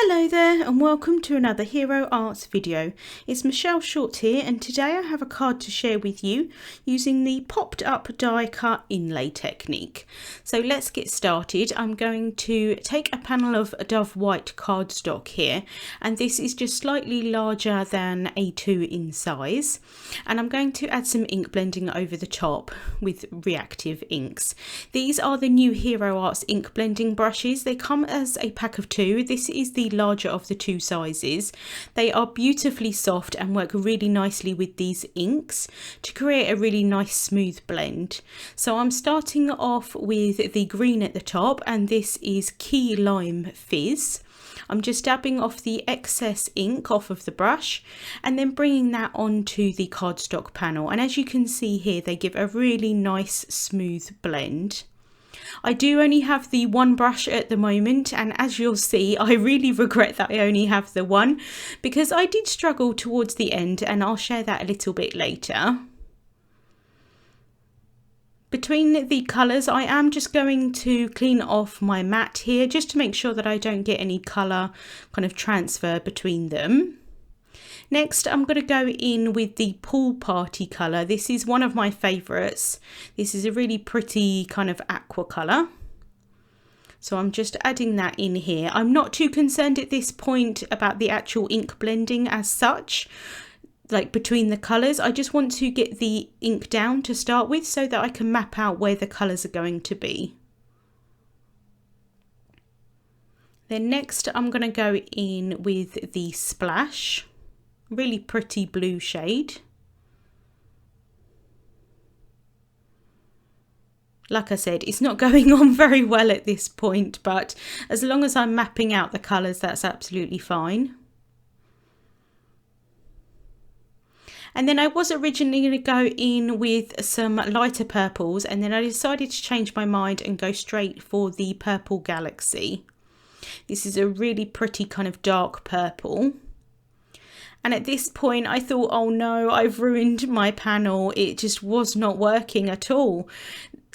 Hello there and welcome to another Hero Arts video. It's Michelle Short here and today I have a card to share with you using the popped up die cut inlay technique. So let's get started. I'm going to take a panel of Dove White cardstock here, and this is just slightly larger than A2 in size, and I'm going to add some ink blending over the top with Reactive inks. These are the new Hero Arts ink blending brushes. They come as a pack of two. This is the larger of the two sizes. They are beautifully soft and work really nicely with these inks to create a really nice smooth blend. So I'm starting off with the green at the top, and this is Key Lime Fizz. I'm just dabbing off the excess ink off of the brush and then bringing that onto the cardstock panel, and as you can see here they give a really nice smooth blend. I do only have the one brush at the moment, and as you'll see I really regret that I only have the one because I did struggle towards the end, and I'll share that a little bit later. Between the colours I am just going to clean off my mat here just to make sure that I don't get any colour kind of transfer between them. Next I'm going to go in with the Pool Party colour. This is one of my favourites. This is a really pretty kind of aqua colour. So I'm just adding that in here. I'm not too concerned at this point about the actual ink blending as such, like between the colours. I just want to get the ink down to start with so that I can map out where the colours are going to be. Then next I'm going to go in with the Splash. Really pretty blue shade. Like I said, it's not going on very well at this point, but as long as I'm mapping out the colours, that's absolutely fine. And then I was originally going to go in with some lighter purples, and then I decided to change my mind and go straight for the Purple Galaxy. This is a really pretty kind of dark purple. And at this point I thought, oh no, I've ruined my panel. It just was not working at all.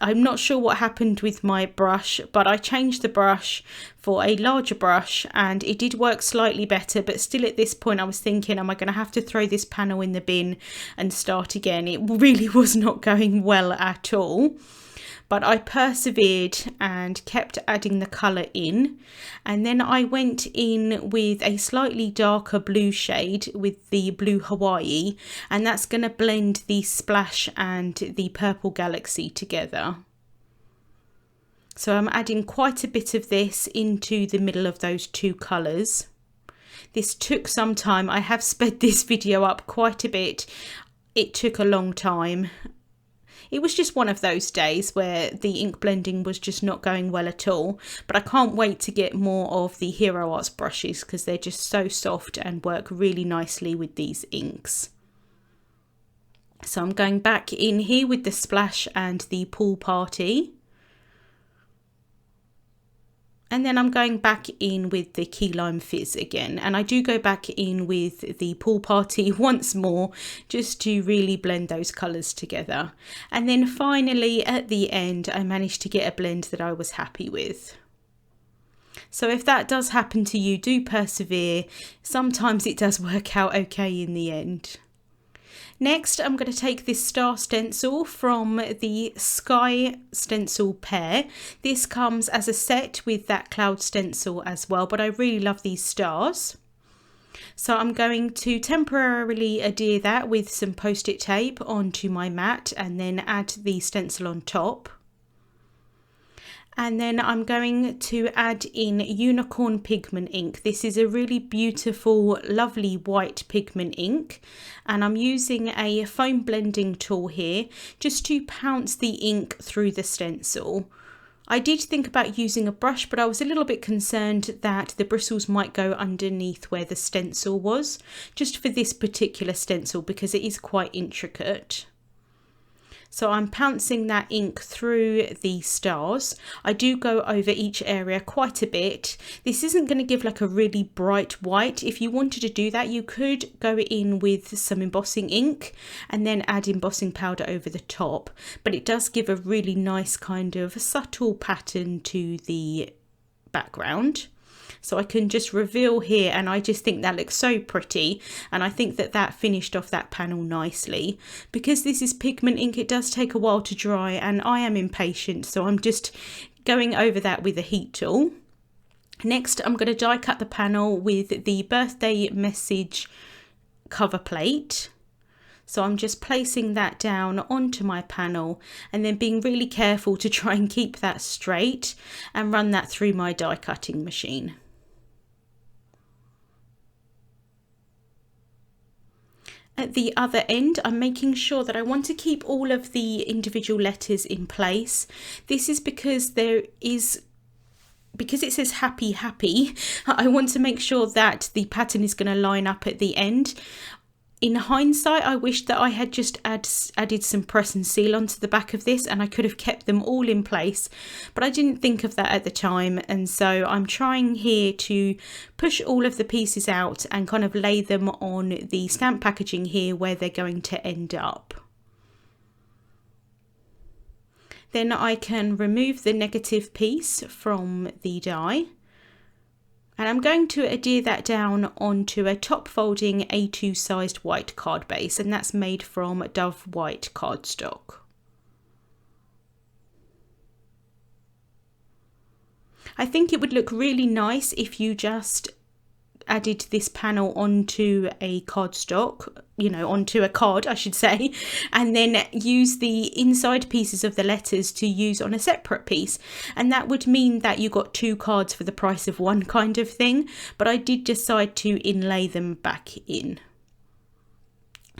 I'm not sure what happened with my brush, but I changed the brush for a larger brush and it did work slightly better, but still at this point I was thinking, am I going to have to throw this panel in the bin and start again? It really was not going well at all. But I persevered and kept adding the colour in, and then I went in with a slightly darker blue shade with the Blue Hawaii, and that's going to blend the Splash and the Purple Galaxy together. So I'm adding quite a bit of this into the middle of those two colours. This took some time. I have sped this video up quite a bit. It took a long time. It was just one of those days where the ink blending was just not going well at all, but I can't wait to get more of the Hero Arts brushes because they're just so soft and work really nicely with these inks. So I'm going back in here with the Splash and the Pool Party. And then I'm going back in with the Key Lime Fizz again. And I do go back in with the Pool Party once more, just to really blend those colours together. And then finally at the end, I managed to get a blend that I was happy with. So if that does happen to you, do persevere. Sometimes it does work out okay in the end. Next, I'm going to take this star stencil from the Sky stencil pair. This comes as a set with that cloud stencil as well, but I really love these stars. So I'm going to temporarily adhere that with some post-it tape onto my mat and then add the stencil on top. And then I'm going to add in Unicorn Pigment ink. This is a really beautiful, lovely white pigment ink. And I'm using a foam blending tool here just to pounce the ink through the stencil. I did think about using a brush, but I was a little bit concerned that the bristles might go underneath where the stencil was, just for this particular stencil because it is quite intricate. So I'm pouncing that ink through the stars. I do go over each area quite a bit. This isn't going to give like a really bright white. If you wanted to do that, you could go in with some embossing ink and then add embossing powder over the top. But it does give a really nice kind of subtle pattern to the background. So I can just reveal here, and I just think that looks so pretty, and I think that that finished off that panel nicely. Because this is pigment ink, it does take a while to dry, and I am impatient, so I'm just going over that with a heat tool. Next, I'm going to die cut the panel with the birthday message cover plate. So I'm just placing that down onto my panel and then being really careful to try and keep that straight and run that through my die cutting machine. At the other end, I'm making sure that I want to keep all of the individual letters in place. This is because because it says happy happy, I want to make sure that the pattern is going to line up at the end. In hindsight, I wish that I had just added some press and seal onto the back of this, and I could have kept them all in place, but I didn't think of that at the time, and so I'm trying here to push all of the pieces out and kind of lay them on the stamp packaging here where they're going to end up. Then I can remove the negative piece from the die. And I'm going to adhere that down onto a top folding A2 sized white card base, and that's made from Dove white cardstock. I think it would look really nice if you just added this panel onto a cardstock, onto a card I should say, and then use the inside pieces of the letters to use on a separate piece, and that would mean that you got 2 cards for the price of 1 kind of thing, but I did decide to inlay them back in.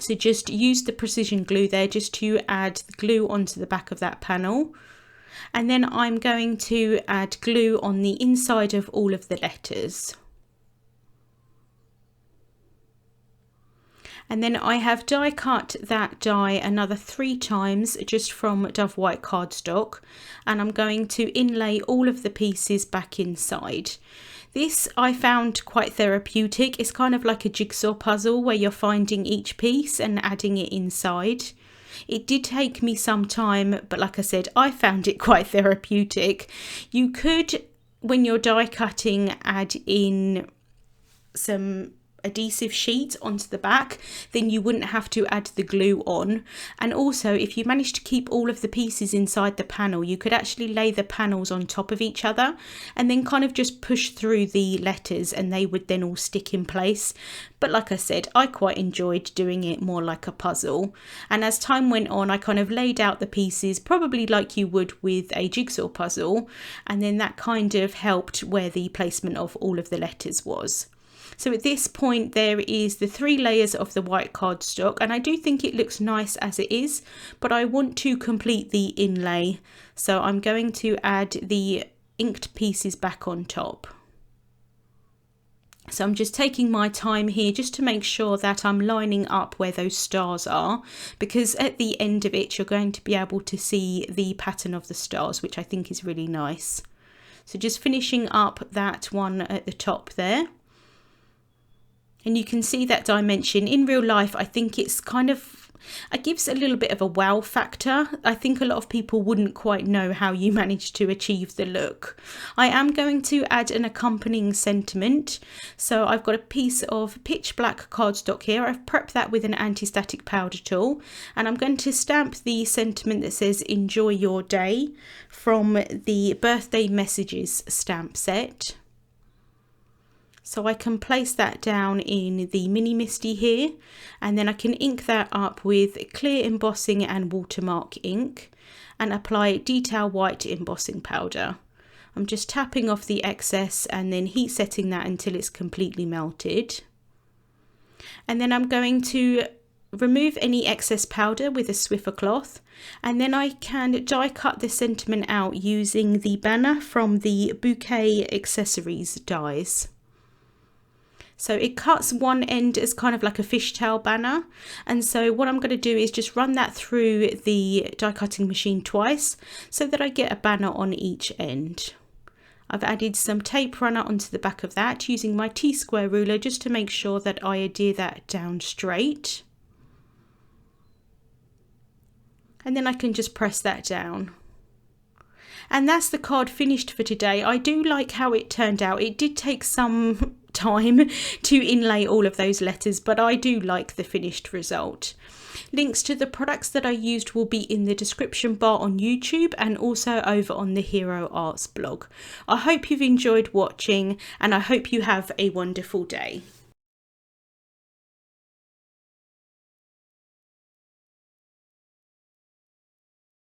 So just use the precision glue there just to add the glue onto the back of that panel, and then I'm going to add glue on the inside of all of the letters. And then I have die cut that die another 3 times just from Dove white cardstock, and I'm going to inlay all of the pieces back inside. This I found quite therapeutic. It's kind of like a jigsaw puzzle where you're finding each piece and adding it inside. It did take me some time, but like I said, I found it quite therapeutic. You could, when you're die cutting, add in some adhesive sheet onto the back, then you wouldn't have to add the glue on. And also, if you manage to keep all of the pieces inside the panel, you could actually lay the panels on top of each other and then kind of just push through the letters, and they would then all stick in place. But like I said, I quite enjoyed doing it more like a puzzle, and as time went on I kind of laid out the pieces probably like you would with a jigsaw puzzle, and then that kind of helped where the placement of all of the letters was. So at this point there is the 3 layers of the white cardstock, and I do think it looks nice as it is, but I want to complete the inlay, so I'm going to add the inked pieces back on top. So I'm just taking my time here just to make sure that I'm lining up where those stars are, because at the end of it you're going to be able to see the pattern of the stars, which I think is really nice. So just finishing up that one at the top there. And you can see that dimension. In real life, I think it's kind of, it gives a little bit of a wow factor. I think a lot of people wouldn't quite know how you managed to achieve the look. I am going to add an accompanying sentiment. So I've got a piece of pitch black cardstock here. I've prepped that with an anti-static powder tool, and I'm going to stamp the sentiment that says "Enjoy your day" from the birthday messages stamp set. So I can place that down in the mini misty here, and then I can ink that up with clear embossing and watermark ink and apply detail white embossing powder. I'm just tapping off the excess and then heat setting that until it's completely melted. And then I'm going to remove any excess powder with a Swiffer cloth, and then I can die cut the sentiment out using the banner from the Bouquet accessories dies. So it cuts one end as kind of like a fishtail banner, and so what I'm going to do is just run that through the die cutting machine twice so that I get a banner on each end. I've added some tape runner onto the back of that using my T-square ruler just to make sure that I adhere that down straight, and then I can just press that down. And that's the card finished for today. I do like how it turned out. It did take some time to inlay all of those letters, but I do like the finished result. Links to the products that I used will be in the description bar on YouTube and also over on the Hero Arts blog. I hope you've enjoyed watching and I hope you have a wonderful day.